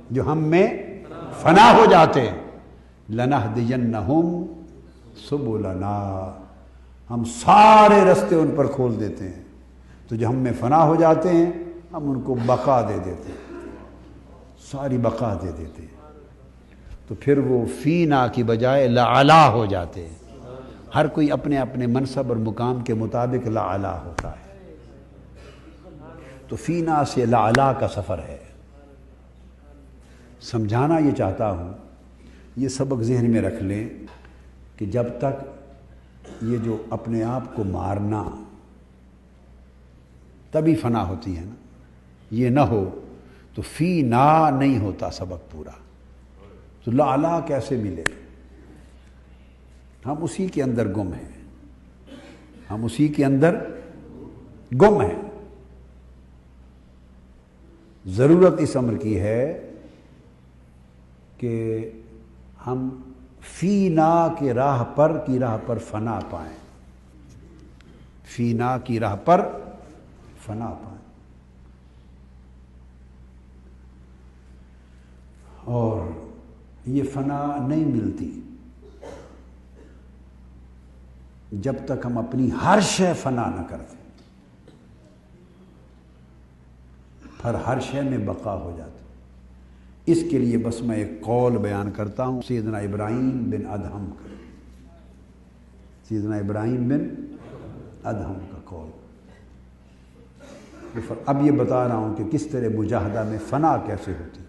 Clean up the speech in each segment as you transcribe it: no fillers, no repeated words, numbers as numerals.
جو ہم میں فنا ہو جاتے ہیں، لَنَهْدِيَنَّهُمْ سُبُلَنَا، ہم سارے رستے ان پر کھول دیتے ہیں، تو جو ہم میں فنا ہو جاتے ہیں ہم ان کو بقا دے دیتے ہیں، ساری بقا دے دیتے ہیں، تو پھر وہ فینا کی بجائے لعلا ہو جاتے ہیں۔ ہر کوئی اپنے اپنے منصب اور مقام کے مطابق لعلا ہوتا ہے، تو فینا سے لعلا کا سفر ہے۔ سمجھانا یہ چاہتا ہوں، یہ سبق ذہن میں رکھ لیں کہ جب تک یہ جو اپنے آپ کو مارنا تبھی فنا ہوتی ہے نا، یہ نہ ہو تو فینا نہیں ہوتا سبق پورا، تو لعلا کیسے ملے؟ ہم اسی کے اندر گم ہیں، ہم اسی کے اندر گم ہیں۔ ضرورت اس امر کی ہے کہ ہم فینا کی راہ پر فنا پائیں، فینا کی راہ پر فنا پائیں، اور یہ فنا نہیں ملتی جب تک ہم اپنی ہر شے فنا نہ کرتے، پھر ہر شے میں بقا ہو جاتی۔ اس کے لیے بس میں ایک قول بیان کرتا ہوں سیدنا ابراہیم بن ادہم کا، سیدنا ابراہیم بن ادہم کا قول۔ اب یہ بتا رہا ہوں کہ کس طرح مجاہدہ میں فنا کیسے ہوتی،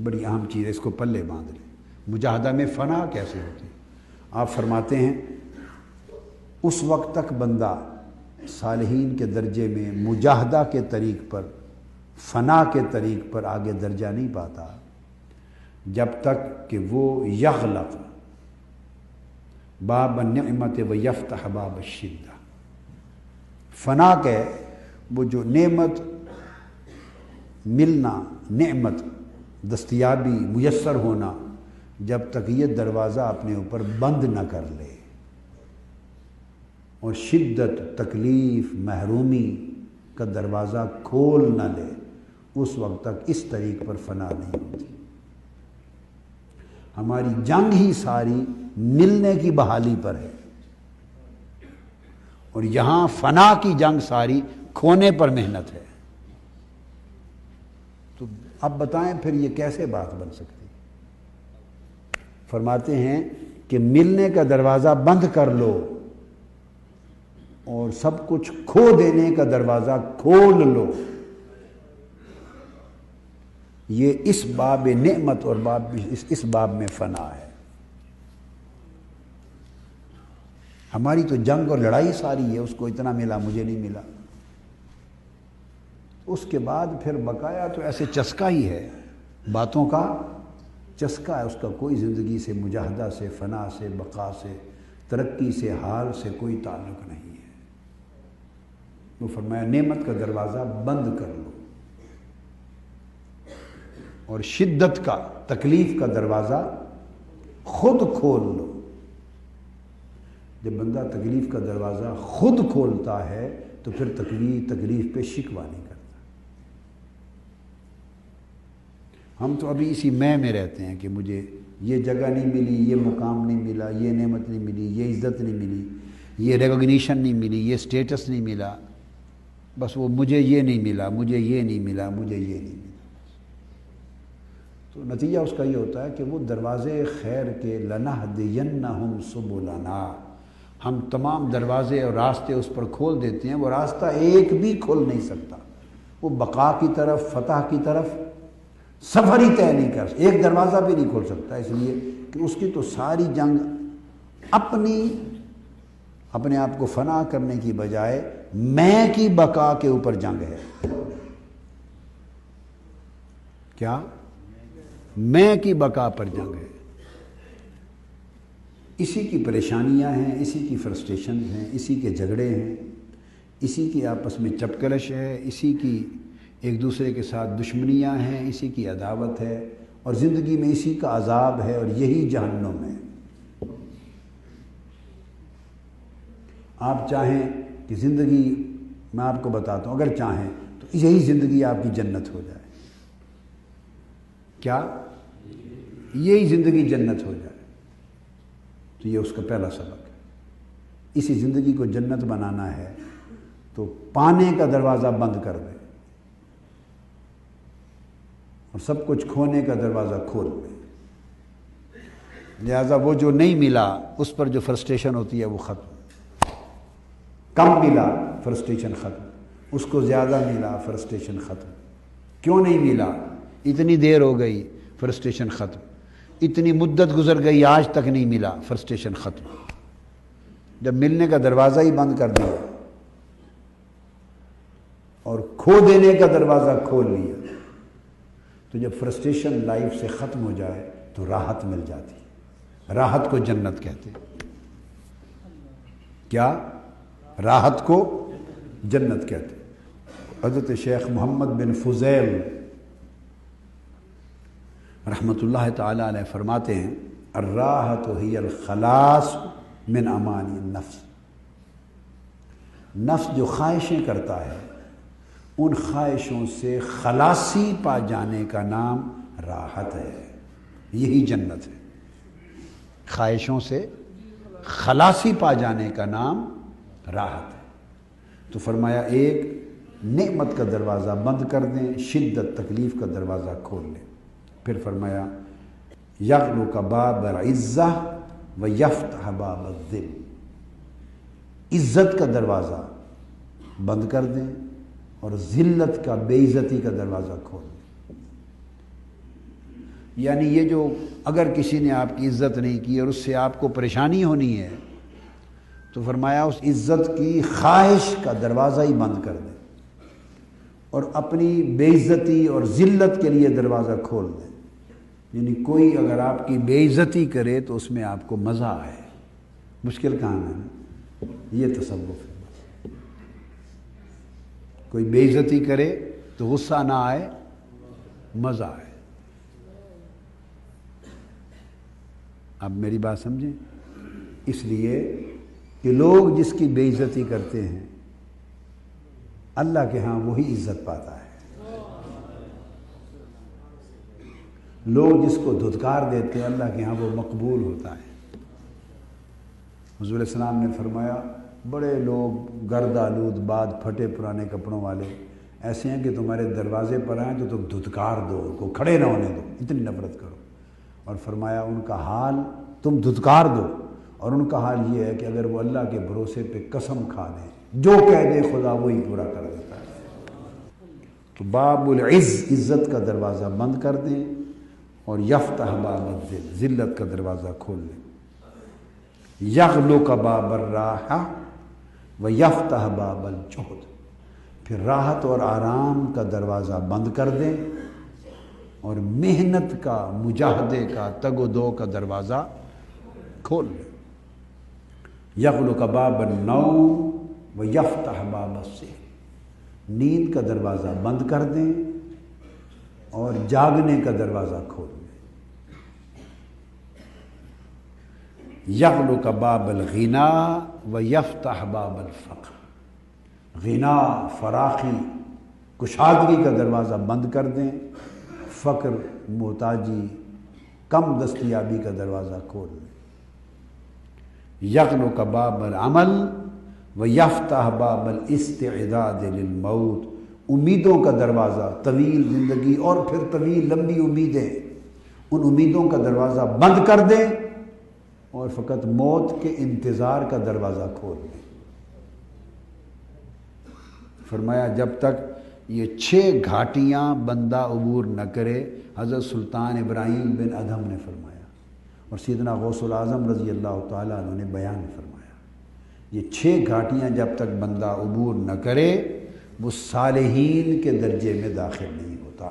بڑی اہم چیز ہے، اس کو پلے باندھ لیں، مجاہدہ میں فنا کیسے ہوتی۔ آپ فرماتے ہیں اس وقت تک بندہ صالحین کے درجے میں مجاہدہ کے طریق پر، فنا کے طریق پر آگے درجہ نہیں پاتا جب تک کہ وہ یغلق باب النعمت و یفتح باب الشدہ، فنا کے وہ جو نعمت ملنا، نعمت دستیابی میسر ہونا، جب تک یہ دروازہ اپنے اوپر بند نہ کر لے اور شدت، تکلیف، محرومی کا دروازہ کھول نہ لے، اس وقت تک اس طریق پر فنا نہیں ہوتی۔ ہماری جنگ ہی ساری ملنے کی بحالی پر ہے، اور یہاں فنا کی جنگ ساری کھونے پر محنت ہے۔ تو اب بتائیں پھر یہ کیسے بات بن سکتی؟ فرماتے ہیں کہ ملنے کا دروازہ بند کر لو اور سب کچھ کھو دینے کا دروازہ کھول لو، یہ اس باب نعمت اور اس باب میں فنا ہے۔ ہماری تو جنگ اور لڑائی ساری ہے، اس کو اتنا ملا، مجھے نہیں ملا، اس کے بعد پھر بقایا تو ایسے چسکا ہی ہے، باتوں کا چسکا ہے، اس کا کوئی زندگی سے، مجاہدہ سے، فنا سے، بقا سے، ترقی سے، حال سے کوئی تعلق نہیں ہے۔ وہ فرمایا نعمت کا دروازہ بند کر لو اور شدت کا، تکلیف کا دروازہ خود کھول لو۔ جب بندہ تکلیف کا دروازہ خود کھولتا ہے تو پھر تکلیف پہ شکوہ نہیں کرتا۔ ہم تو ابھی اسی میں رہتے ہیں کہ مجھے یہ جگہ نہیں ملی، یہ مقام نہیں ملا، یہ نعمت نہیں ملی، یہ عزت نہیں ملی، یہ ریکگنیشن نہیں ملی، یہ سٹیٹس نہیں ملا، بس وہ مجھے یہ نہیں ملا، مجھے یہ نہیں ملا، مجھے یہ نہیں ملا۔ تو نتیجہ اس کا یہ ہوتا ہے کہ وہ دروازے خیر کے لَنَهْدِيَنَّهُمْ سُبُلَنَا، ہم تمام دروازے اور راستے اس پر کھول دیتے ہیں، وہ راستہ ایک بھی کھل نہیں سکتا، وہ بقا کی طرف، فتح کی طرف سفر ہی طے نہیں کر سکتا، ایک دروازہ بھی نہیں کھول سکتا، اس لیے کہ اس کی تو ساری جنگ اپنے آپ کو فنا کرنے کی بجائے میں کی بقا کے اوپر جنگ ہے۔ کیا؟ میں کی بقا پر جنگ ہے۔ اسی کی پریشانیاں ہیں، اسی کی فرسٹریشنز ہیں، اسی کے جھگڑے ہیں، اسی کی آپس میں چپکلش ہے، اسی کی ایک دوسرے کے ساتھ دشمنیاں ہیں، اسی کی عداوت ہے، اور زندگی میں اسی کا عذاب ہے، اور یہی جہنم ہے۔ آپ چاہیں کہ زندگی، میں آپ کو بتاتا ہوں، اگر چاہیں تو یہی زندگی آپ کی جنت ہو جائے، کیا یہی زندگی جنت ہو جائے، تو یہ اس کا پہلا سبق ہے۔ اسی زندگی کو جنت بنانا ہے تو پانے کا دروازہ بند کر دے اور سب کچھ کھونے کا دروازہ کھول دے۔ لہذا وہ جو نہیں ملا اس پر جو فرسٹریشن ہوتی ہے وہ ختم، کم ملا فرسٹریشن ختم، اس کو زیادہ ملا فرسٹریشن ختم، کیوں نہیں ملا، اتنی دیر ہو گئی فرسٹریشن ختم، اتنی مدت گزر گئی آج تک نہیں ملا فرسٹریشن ختم۔ جب ملنے کا دروازہ ہی بند کر دیا اور کھو دینے کا دروازہ کھول لیا تو جب فرسٹریشن لائف سے ختم ہو جائے تو راحت مل جاتی ہے۔ راحت کو جنت کہتے ہیں۔ کیا؟ راحت کو جنت کہتے ہیں۔ حضرت شیخ محمد بن فضیل رحمۃ اللہ تعالی علیہ فرماتے ہیں الراحت ہی الخلاص من امانی النفس، نفس جو خواہشیں کرتا ہے ان خواہشوں سے خلاصی پا جانے کا نام راحت ہے، یہی جنت ہے۔ خواہشوں سے خلاصی پا جانے کا نام راحت ہے۔ تو فرمایا ایک نعمت کا دروازہ بند کر دیں، شدت تکلیف کا دروازہ کھول لیں۔ پھر فرمایا یغلق باب العزہ و یفتح باب الذل، عزت کا دروازہ بند کر دیں اور ذلت کا، بے عزتی کا دروازہ کھول دیں۔ یعنی یہ جو اگر کسی نے آپ کی عزت نہیں کی اور اس سے آپ کو پریشانی ہونی ہے تو فرمایا اس عزت کی خواہش کا دروازہ ہی بند کر دیں اور اپنی بے عزتی اور ذلت کے لیے دروازہ کھول دیں۔ یعنی کوئی اگر آپ کی بے عزتی کرے تو اس میں آپ کو مزہ آئے، مشکل کام ہے نا، یہ تصوف ہے۔ کوئی بے عزتی کرے تو غصہ نہ آئے، مزہ آئے۔ آپ میری بات سمجھیں؟ اس لیے کہ لوگ جس کی بے عزتی کرتے ہیں اللہ کے ہاں وہی عزت پاتا ہے۔ لوگ جس کو دھتکار دیتے ہیں اللہ کے ہاں وہ مقبول ہوتا ہے۔ حضور علیہ السلام نے فرمایا بڑے لوگ گرد آلود بعد پھٹے پرانے کپڑوں والے ایسے ہیں کہ تمہارے دروازے پر آئیں تو تم دھتکار دو، ان کو کھڑے نہ ہونے دو، اتنی نفرت کرو۔ اور فرمایا ان کا حال تم دھتکار دو، اور ان کا حال یہ ہے کہ اگر وہ اللہ کے بھروسے پہ قسم کھا دیں جو کہہ دے خدا وہی پورا کر دیتا ہے۔ تو باب العز، عزت کا دروازہ بند کر دیں اور یفتح باب الذل، ذلت کا دروازہ کھول لیں۔ یغلق باب الراحہ و یفتح باب الجہد، پھر راحت اور آرام کا دروازہ بند کر دیں اور محنت کا، مجاہدے کا، تگ و دو کا دروازہ کھول لیں۔ یغلق باب النوم و یفتح باب السحر، نیند کا دروازہ بند کر دیں اور جاگنے کا دروازہ کھول دیں۔ یغلق باب الغنا و یفتح باب الفقر، غنا، فراخی، کشادگی کا دروازہ بند کر دیں، فقر، محتاجی، کم دستیابی کا دروازہ کھول دیں۔ یغلق باب العمل و یفتح باب الاستعداد للموت، امیدوں کا دروازہ، طویل زندگی اور پھر طویل لمبی امیدیں، ان امیدوں کا دروازہ بند کر دیں اور فقط موت کے انتظار کا دروازہ کھول دیں۔ فرمایا جب تک یہ 6 گھاٹیاں بندہ عبور نہ کرے، حضرت سلطان ابراہیم بن ادھم نے فرمایا اور سیدنا غوث العظم رضی اللہ تعالیٰ عنہ نے بیان فرمایا، یہ 6 گھاٹیاں جب تک بندہ عبور نہ کرے وہ صالحین کے درجے میں داخل نہیں ہوتا،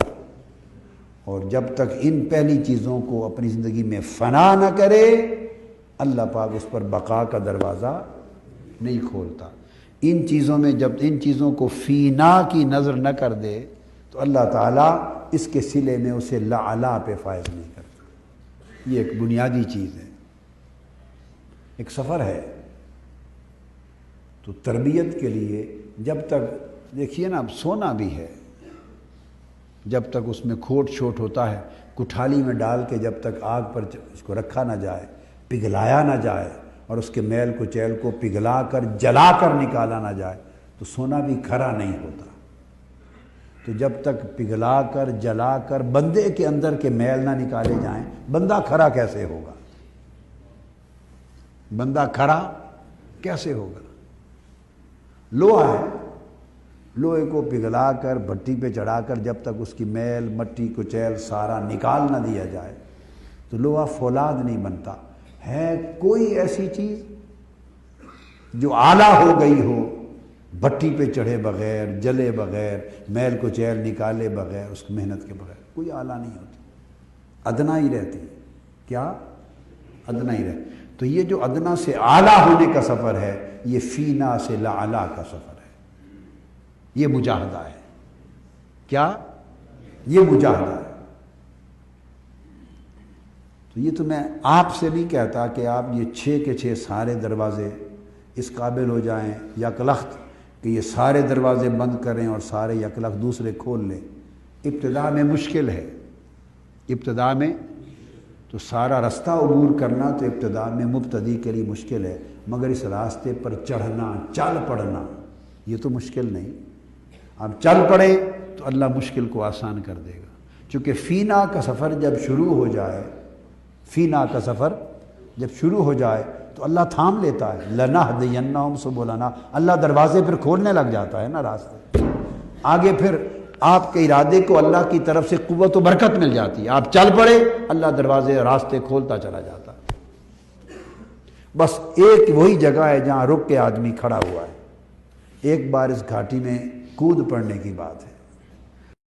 اور جب تک ان پہلی چیزوں کو اپنی زندگی میں فنا نہ کرے اللہ پاک اس پر بقا کا دروازہ نہیں کھولتا۔ ان چیزوں میں جب ان چیزوں کو فینا کی نظر نہ کر دے تو اللہ تعالیٰ اس کے صلے میں اسے لعلا پہ فائز نہیں کرتا۔ یہ ایک بنیادی چیز ہے، ایک سفر ہے۔ تو تربیت کے لیے جب تک دیکھیے نا، اب سونا بھی ہے، جب تک اس میں کھوٹ چھوٹ ہوتا ہے کٹھالی میں ڈال کے جب تک آگ پر اس کو رکھا نہ جائے، پگھلایا نہ جائے اور اس کے میل کچیل کو پگھلا کر جلا کر نکالا نہ جائے تو سونا بھی کھرا نہیں ہوتا۔ تو جب تک پگھلا کر جلا کر بندے کے اندر کے میل نہ نکالے جائیں، بندہ کھرا کیسے ہوگا؟ بندہ کھرا کیسے ہوگا؟ لوہا ہے، لوہے کو پگھلا کر بھٹی پہ چڑھا کر جب تک اس کی میل مٹی کچیل سارا نکال نہ دیا جائے تو لوہا فولاد نہیں بنتا۔ ہے کوئی ایسی چیز جو اعلیٰ ہو گئی ہو بھٹی پہ چڑھے بغیر، جلے بغیر، میل کچیل نکالے بغیر، اس کی محنت کے بغیر کوئی اعلیٰ نہیں ہوتی، ادنا ہی رہتی۔ کیا؟ ادنا ہی رہتی۔ تو یہ جو ادنا سے اعلیٰ ہونے کا سفر ہے، یہ فینا سے لاعلیٰ کا سفر ہے، یہ مجاہدہ ہے۔ کیا؟ یہ مجاہدہ ہے۔ تو یہ تو میں آپ سے نہیں کہتا کہ آپ یہ 6 کے 6 سارے دروازے اس قابل ہو جائیں یکلخت کہ یہ سارے دروازے بند کریں اور سارے یکلخت دوسرے کھول لیں۔ ابتدا میں مشکل ہے، ابتدا میں تو سارا رستہ عبور کرنا تو ابتدا میں مبتدی کے لیے مشکل ہے، مگر اس راستے پر چڑھنا، چل پڑنا یہ تو مشکل نہیں۔ اب چل پڑے تو اللہ مشکل کو آسان کر دے گا، چونکہ فینا کا سفر جب شروع ہو جائے، فینا کا سفر جب شروع ہو جائے تو اللہ تھام لیتا ہے۔ لَنَهْدِيَنَّهُمْ سُبُلَنَا، اللہ دروازے پھر کھولنے لگ جاتا ہے نا راستے آگے، پھر آپ کے ارادے کو اللہ کی طرف سے قوت و برکت مل جاتی ہے، آپ چل پڑے اللہ دروازے راستے کھولتا چلا جاتا ہے۔ بس ایک وہی جگہ ہے جہاں رک کے آدمی کھڑا ہوا ہے، ایک بار اس گھاٹی میں کود پڑنے کی بات ہے۔